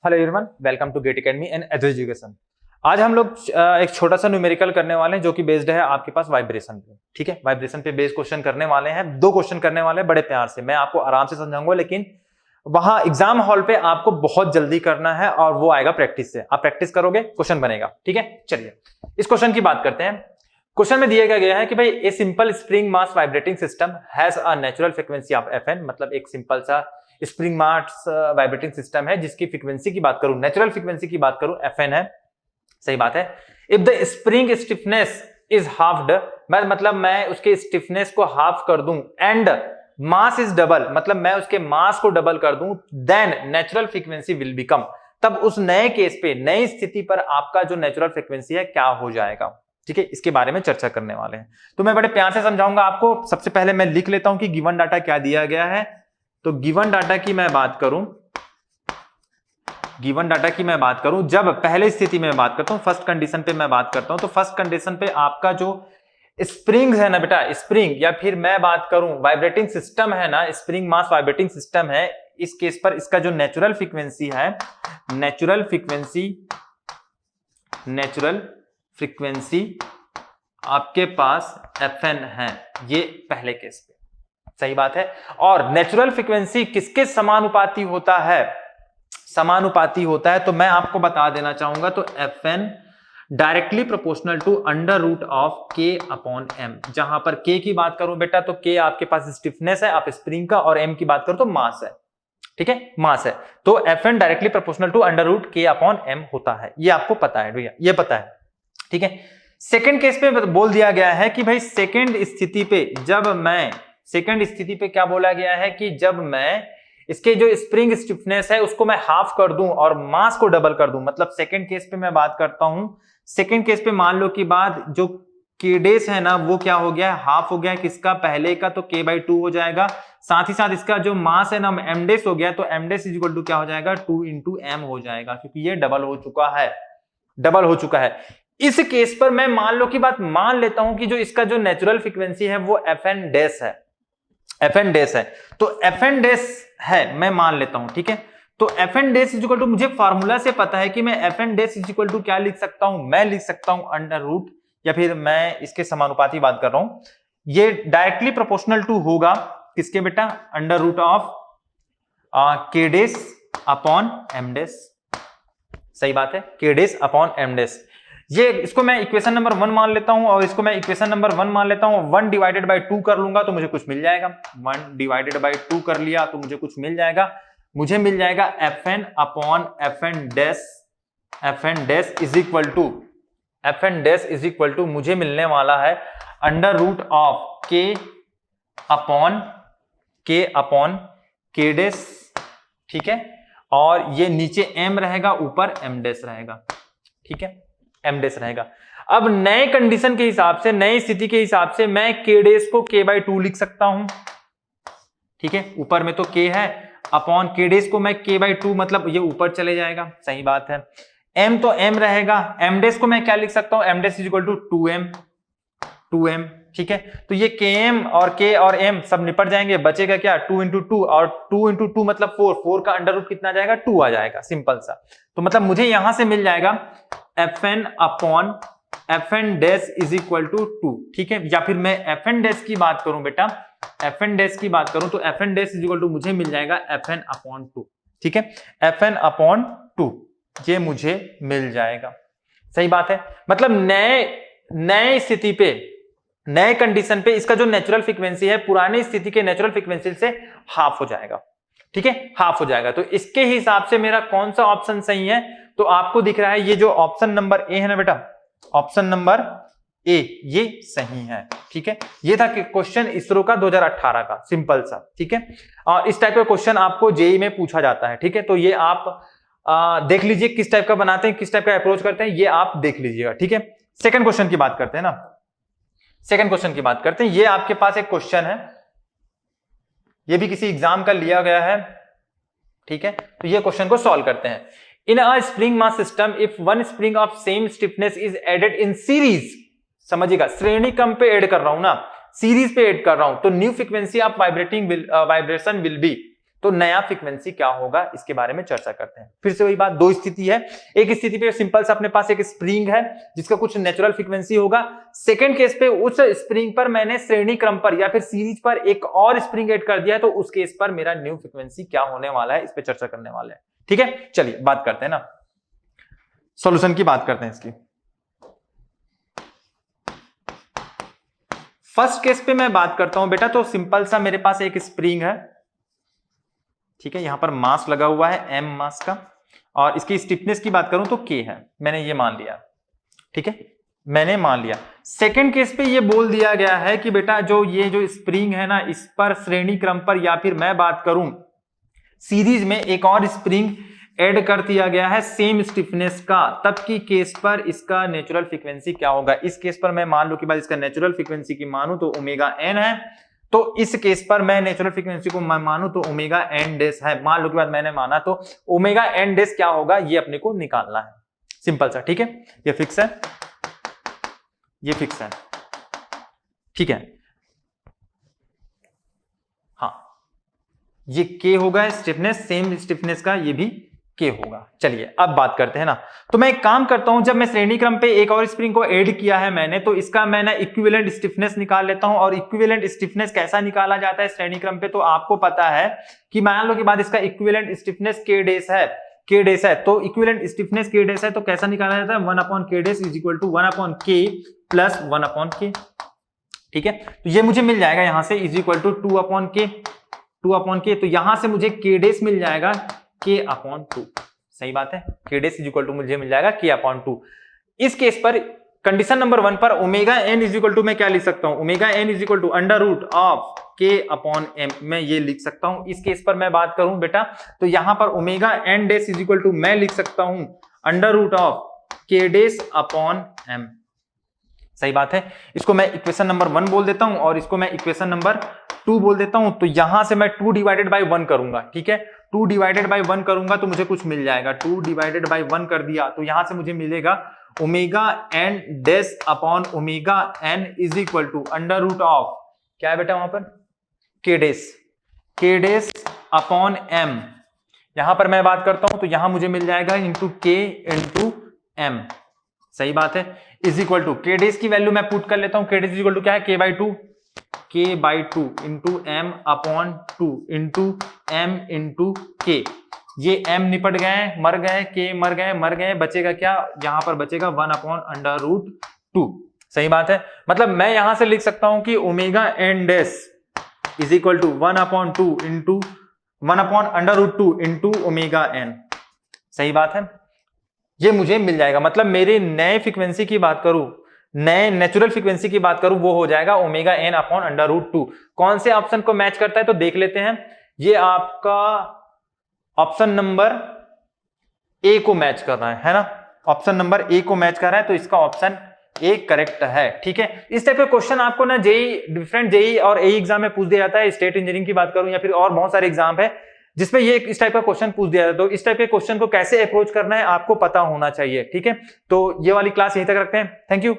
Hello everyone, welcome to GATE academy and education. आज हम लोग एक छोटा सा न्यूमेरिकल करने वाले हैं जो कि बेस्ड है आपके पास वाइब्रेशन पे। ठीक है, वाइब्रेशन पे बेस्ड क्वेश्चन करने वाले हैं। 2 क्वेश्चन करने वाले हैं बड़े प्यार से। मैं आपको आराम से समझाऊंगा, लेकिन वहां एग्जाम हॉल पे आपको बहुत जल्दी करना है और वो आएगा प्रैक्टिस से। आप प्रैक्टिस करोगे, क्वेश्चन बनेगा। ठीक है, चलिए इस क्वेश्चन की बात करते हैं। क्वेश्चन में दिया गया है कि भाई a simple spring mass vibrating system has a natural frequency of FN. मतलब एक सिंपल सा स्प्रिंग मास वाइब्रेटिंग सिस्टम है जिसकी फ्रीक्वेंसी की बात करूं, नेचुरल फ्रीक्वेंसी की बात करूं, एफएन है। सही बात है। If the spring stiffness is halved, मतलब मैं उसके स्टिफनेस को हाफ कर दूं, एंड मास इज डबल, मतलब मैं उसके मास को डबल कर दूं, then natural frequency will become. तब उस नए केस पे, नई स्थिति पर आपका जो नेचुरल फ्रीक्वेंसी है क्या हो जाएगा। ठीक है, इसके बारे में चर्चा करने वाले हैं। तो मैं बड़े प्यार से समझाऊंगा आपको। सबसे पहले मैं लिख लेता हूं कि गिवन डाटा क्या दिया गया है। तो गिवन डाटा की मैं बात करूं, जब पहले स्थिति में बात करता हूं, फर्स्ट कंडीशन पे मैं बात करता हूं, तो फर्स्ट कंडीशन पे आपका जो स्प्रिंग है ना बेटा, स्प्रिंग, या फिर मैं बात करूं वाइब्रेटिंग सिस्टम है ना, स्प्रिंग मास वाइब्रेटिंग सिस्टम है, इस केस पर इसका जो नेचुरल फ्रीक्वेंसी है, नेचुरल फ्रीक्वेंसी आपके पास एफएन है, ये पहले केस पे। सही बात है। और नेचुरल फ्रीक्वेंसी किसके समानुपाती होता है, तो मैं आपको बता देना चाहूंगा, तो FN directly proportional to under root of K upon M. जहां पर के की बात करूं बेटा, तो के आपके पास स्टिफनेस है आप स्प्रिंग का, और एम की बात करूं तो मास है। ठीक है, मास है। तो FN directly proportional to under root K upon M होता है। ये आपको पता है भैया, ये पता है। ठीक है, सेकेंड केस पे बोल दिया गया है कि भाई सेकेंड स्थिति पे क्या बोला गया है कि जब मैं इसके जो स्प्रिंग स्टिफनेस है उसको मैं हाफ कर दूं और मास को डबल कर दूं। मतलब सेकेंड केस पे मैं बात करता हूं, सेकेंड केस पे मान लो कि बाद जो के डेस है ना वो क्या हो गया है, हाफ हो गया है किसका, पहले का, तो k/2 हो जाएगा। साथ ही साथ इसका जो मास है ना एम डेस हो गया, तो एम डेस इक्वल टू क्या हो जाएगा, 2 × m हो जाएगा, क्योंकि ये डबल हो चुका है। इस केस पर मैं मान लो की बात मान लेता हूं कि जो इसका जो नेचुरल फ्रीक्वेंसी है वो fn डैश है, तो fn डैश है, मैं मान लेता हूं। ठीक है, तो fn dash is equal to, मुझे फार्मूला से पता है कि मैं fn dash is equal to क्या लिख सकता हूं, मैं लिख सकता हूं अंडर रूट, या फिर मैं इसके समानुपाती बात कर रहा हूं, ये डायरेक्टली प्रोपोर्शनल टू होगा किसके बेटा, under root of k dash upon m dash. सही बात है, k dash upon m dash. ये इसको मैं इक्वेशन नंबर 1 मान लेता हूं, और इसको मैं इक्वेशन नंबर 1 मान लेता हूं। 1 डिवाइडेड बाय 2 कर लूंगा तो मुझे कुछ मिल जाएगा। 1 डिवाइडेड बाय 2 कर लिया तो मुझे कुछ मिल जाएगा। मुझे मिल जाएगा fn upon fn dash is equal to मुझे मिलने वाला है under root of k upon k dash. ठीक है, और ये नीचे m रहेगा, ऊपर m डैश रहेगा। ठीक है, m डैश रहेगा। अब नए कंडीशन के हिसाब से, नई स्थिति के हिसाब से मैं k डैश को k/2 लिख सकता हूं। ठीक है, ऊपर में तो k है, अपॉन k डैश को मैं k/2, मतलब ये ऊपर चले जाएगा। सही बात है। m तो m रहेगा, m डैश को मैं क्या लिख सकता हूं, m dash is equal to 2m। ठीक है, तो ये km और k और m सब निपट जाएंगे, बचेगा क्या, 2 × 2, और 2 × 2 मतलब 4 का अंडर रूट कितना जाएगा, 2 आ जाएगा, सिंपल सा। तो मतलब मुझे यहां से मिल जाएगा fn upon fn dash is equal to 2। ठीक है, या फिर मैं fn डैश की बात करूं बेटा, fn डैश की बात करूं तो fn dash is equal to मुझे मिल जाएगा fn अपॉन 2। ठीक है, fn अपॉन 2 ये मुझे मिल जाएगा। सही बात है। मतलब नए स्थिति पे, नए कंडीशन पे इसका जो नेचुरल फ्रीक्वेंसी है पुरानी स्थिति के नेचुरल फ्रीक्वेंसी से हाफ हो जाएगा। ठीक है, हाफ हो जाएगा। तो इसके हिसाब से मेरा कौन सा ऑप्शन सही है, तो आपको दिख रहा है ये जो ऑप्शन नंबर ए है ना बेटा, ऑप्शन नंबर ए ये सही है। ठीक है, ये था क्वेश्चन इसरो का 2018 का, सिंपल सा। ठीक है, और इस टाइप का क्वेश्चन आपको जेईई में पूछा जाता है। ठीक है, तो ये आप देख लीजिए किस टाइप का बनाते हैं, किस टाइप का अप्रोच करते हैं, ये आप देख लीजिएगा। ठीक है, सेकंड क्वेश्चन की बात करते हैं ना, सेकंड क्वेश्चन की बात करते हैं। ये आपके पास एक क्वेश्चन है, ये भी किसी एग्जाम का लिया गया है। ठीक है, तो ये क्वेश्चन को सॉल्व करते हैं। In a spring mass system if one spring of same stiffness is added in series, समझिएगा श्रेणी क्रम पे ऐड कर रहा हूं ना, सीरीज पे ऐड कर रहा हूं, तो new frequency of vibration will be, तो नया फ्रीक्वेंसी क्या होगा इसके बारे में चर्चा करते हैं। फिर से वही बात, दो स्थिति है। एक स्थिति पे सिंपल सा अपने पास एक स्प्रिंग है जिसका कुछ नेचुरल फ्रीक्वेंसी होगा। सेकंड केस पे उस स्प्रिंग पर मैंने श्रेणी क्रम पर या फिर सीरीज पर एक और स्प्रिंग ऐड कर दिया है, तो उस केस पर मेरा न्यू फ्रीक्वेंसी क्या होने वाला है, इस पे चर्चा करने वाले हैं। ठीक है, चलिए बात करते हैं ना, सॉल्यूशन की बात करते हैं इसकी। फर्स्ट केस पे मैं बात करता हूं बेटा, तो सिंपल सा मेरे पास एक स्प्रिंग है, ठीक है, यहां पर मास लगा हुआ है m मास का, और इसकी स्टिफनेस की बात करूं तो k है, मैंने ये मान लिया। ठीक है, मैंने मान लिया। सेकंड केस पे ये बोल दिया गया है कि बेटा जो ये जो स्प्रिंग है ना, इस पर श्रेणी क्रम पर या फिर मैं बात करूं सीरीज में एक और स्प्रिंग ऐड कर दिया गया है सेम स्टिफनेस का, तब की केस पर इसका नेचुरल फ्रीक्वेंसी क्या होगा। इस केस पर मैं मान लूं कि भाई इसका नेचुरल फ्रीक्वेंसी की मानूं तो ओमेगा एन है, तो इस केस पर मैं नेचुरल फ्रीक्वेंसी को मैं मानूं तो ओमेगा एन डेस है। मान लो के बाद मैंने माना तो ओमेगा एन डेस क्या होगा ये अपने को निकालना है, सिंपल सा। ठीक है, ये फिक्स है, ये फिक्स है। ठीक है, हाँ, ये के होगा स्टिफनेस, सेम स्टिफनेस का ये भी के होगा। चलिए अब बात करते हैं ना, तो मैं एक काम करता हूं, जब मैं श्रेणी क्रम पे एक और स्प्रिंग को ऐड किया है मैंने, तो इसका मैं ना इक्विवेलेंट स्टिफनेस निकाल लेता हूं। और इक्विवेलेंट स्टिफनेस कैसा निकाला जाता है श्रेणी क्रम पे, तो आपको पता है कि मान लो के बाद इसका इक्विवेलेंट स्टिफनेस के डेस है, के डेस है, तो इक्विवेलेंट स्टिफनेस के डेस है, तो कैसा निकाला जाता है 1/k dash is equal to 1/k plus 1/k। ठीक है, तो ये मुझे मिल जाएगा यहां से इज इक्वल टू 2/k, तो यहां से मुझे के डेस मिल जाएगा k/2। सही बात है, के डेस इज इक्वल टू मुझे मिल जाएगा k/2। इस केस पर कंडीशन नंबर 1 पर omega n is equal to मैं क्या लिख सकता हूं, omega n is equal to under root of k/m, मैं ये लिख सकता हूं। इस केस पर मैं बात करूं बेटा, तो यहां पर omega n dash is equal to मैं लिख सकता हूं under root of k dash upon m। सही बात है, इसको मैं इक्वेशन नंबर 1 बोल देता हूं और इसको मैं इक्वेशन नंबर 2 बोल देता हूं। तो यहां से मैं 2 डिवाइडेड बाई 1 करूंगा। ठीक है, 2 डिवाइडेड बाई 1 करूंगा तो मुझे कुछ मिल जाएगा, 2 डिवाइडेड बाई 1 कर दिया तो यहां से मुझे मिलेगा omega N dash upon omega N is equal to under root of क्या है बेटा वहां पर के डेस अपॉन एम। यहां पर मैं बात करता हूं तो यहां मुझे मिल जाएगा इंटू के इंटू एम। सही बात है, इज इक्वल टू के डेस की वैल्यू मैं पुट कर लेता हूं, के डेस इज इक्वल टू क्या है k/2 into m upon 2 into m into के। ये m निपट गए, मर गए, k मर गए, बचेगा क्या, यहां पर बचेगा 1/√2। सही बात है, मतलब मैं यहां से लिख सकता हूं कि omega N dash is equal to 1/2 into 1/√2 into omega N. सही बात है, ये मुझे मिल जाएगा। मतलब मेरे नए फ्रीक्वेंसी की बात करूं, नए नेचुरल फ्रीक्वेंसी की बात करूं, वो हो जाएगा ओमेगा एन अपॉन अंडर√2। कौन से ऑप्शन को मैच करता है तो देख लेते हैं। ये आपका ऑप्शन नंबर ए को मैच कर रहा है ना, ऑप्शन नंबर ए को मैच कर रहा है, तो इसका ऑप्शन ए करेक्ट है। ठीक है, इस टाइप के क्वेश्चन आपको ना जेई, डिफरेंट जेई और ए एग्जाम में पूछ दिया जाता है। स्टेट इंजीनियरिंग की बात करूं या फिर और बहुत सारे एग्जाम है जिसमें ये इस टाइप का क्वेश्चन पूछ दिया जाता है। तो इस टाइप के क्वेश्चन को कैसे अप्रोच करना है आपको पता होना चाहिए। ठीक है, तो ये वाली क्लास यहीं तक रखते हैं। Thank you.